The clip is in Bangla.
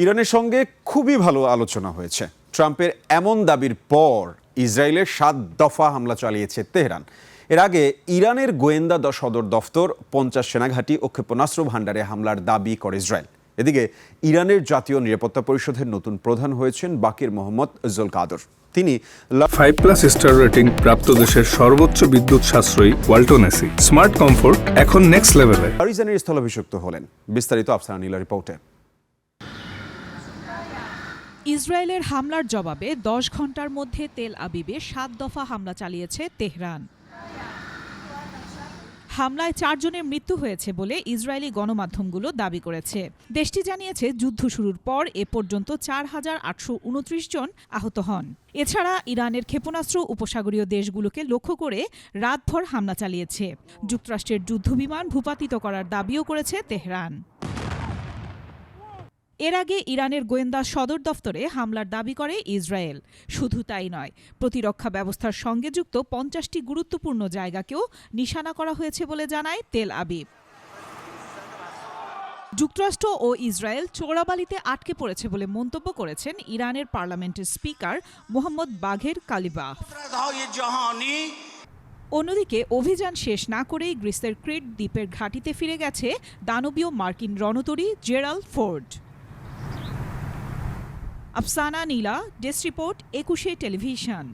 ইরানের সঙ্গে খুবই ভালো আলোচনা হয়েছে। ট্রাম্পের এমন দাবির পর ইসরায়েলের 7 দফা হামলা চালিয়েছে তেহরান। এর আগে ইরানের গোয়েন্দা সদর দফতর 50 সেনাঘাঁটি ও ক্ষেপণাস্ত্র ভাণ্ডারে হামলার দাবি করে ইসরায়েল। এদিকে ইরানের জাতীয় নিরাপত্তা পরিষদের নতুন প্রধান হয়েছেন বাকির মোহাম্মদ জুলকাদর। তিনি 5+ স্টার রেটিং প্রাপ্ত দেশের সর্বোচ্চ বিদ্যুৎ সাশ্রয়ী ওয়ালটন এসি স্মার্ট কমফোর্ট এখন নেক্সট লেভেলে। প্যারিসের স্থলাভিষিক্ত হলেন। বিস্তারিত আফসানা নীলা রিপোর্টে। ইসরায়েলের হামলার জবাবে 10 ঘন্টার মধ্যে তেল আবিবে 7 দফা হামলা চালিয়েছে তেহরান। হামলায় 4 জনের মৃত্যু হয়েছে বলে ইসরায়েলি গণমাধ্যমগুলো দাবি করেছে। দেশটি জানিয়েছে যুদ্ধ শুরুর পর এ পর্যন্ত 4829 জন আহত হন। এছাড়া ইরানের ক্ষেপণাস্ত্র উপসাগরীয় দেশগুলোকে লক্ষ্য করে রাতভর হামলা চালিয়েছে। যুক্তরাষ্ট্রের যুদ্ধবিমান ভূপাতিত করার দাবিও করেছে তেহরান। এর আগে ইরানের গোয়েন্দা সদর দফতরে হামলার দাবি করে ইসরায়েল। শুধু তাই নয়, প্রতিরক্ষা ব্যবস্থার সঙ্গে যুক্ত 50টি গুরুত্বপূর্ণ জায়গাকেও নিশানা করা হয়েছে বলে জানায় তেল আবিব। যুক্তরাষ্ট্র ও ইসরায়েল চোরাবালিতে আটকে পড়েছে বলে মন্তব্য করেছেন ইরানের পার্লামেন্টের স্পিকার মোহাম্মদ বাঘের কালিবাফ। অন্যদিকে অভিযান শেষ না করেই গ্রিসের ক্রিট দ্বীপের ঘাঁটিতে ফিরে গেছে দানবীয় মার্কিন রণতরী জেরাল্ড ফোর্ড। আফসানা নীলা, ডেস্ক রিপোর্ট, 21 টেলিভিশন।